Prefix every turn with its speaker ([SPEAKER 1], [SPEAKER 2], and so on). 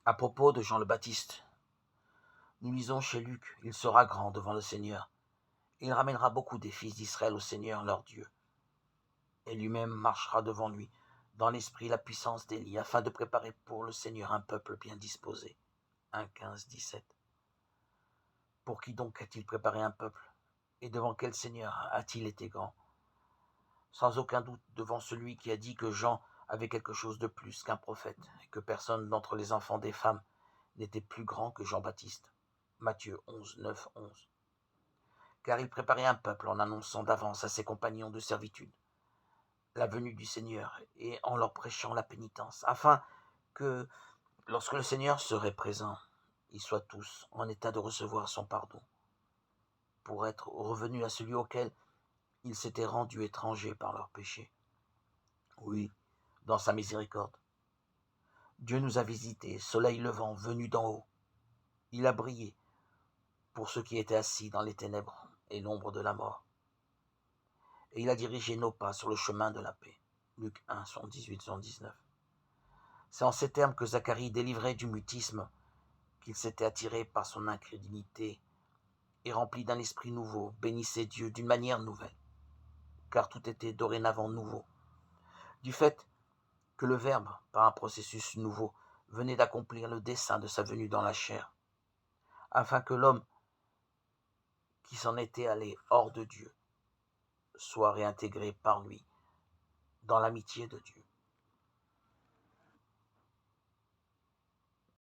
[SPEAKER 1] À propos de Jean le Baptiste, nous lisons chez Luc, il sera grand devant le Seigneur. Il ramènera beaucoup des fils d'Israël au Seigneur leur Dieu, et lui-même marchera devant lui, dans l'esprit et la puissance d'Élie, afin de préparer pour le Seigneur un peuple bien disposé. 1 15 17. Pour qui donc a-t-il préparé un peuple? Et devant quel Seigneur a-t-il été grand? Sans aucun doute devant celui qui a dit que Jean avait quelque chose de plus qu'un prophète, et que personne d'entre les enfants des femmes n'était plus grand que Jean-Baptiste. Matthieu 11 9 11. Car il préparait un peuple en annonçant d'avance à ses compagnons de servitude la venue du Seigneur et en leur prêchant la pénitence, afin que, lorsque le Seigneur serait présent, ils soient tous en état de recevoir son pardon, pour être revenus à celui auquel ils s'étaient rendus étrangers par leurs péchés. Oui, dans sa miséricorde, Dieu nous a visités, soleil levant, venu d'en haut. Il a brillé pour ceux qui étaient assis dans les ténèbres et l'ombre de la mort. Et il a dirigé nos pas sur le chemin de la paix. Luc 1, 118-119. C'est en ces termes que Zacharie délivrait du mutisme qu'il s'était attiré par son incrédulité et rempli d'un esprit nouveau, bénissait Dieu d'une manière nouvelle, car tout était dorénavant nouveau, du fait que le Verbe, par un processus nouveau, venait d'accomplir le dessein de sa venue dans la chair, afin que l'homme qui s'en était allé hors de Dieu soit réintégré par lui dans l'amitié de Dieu.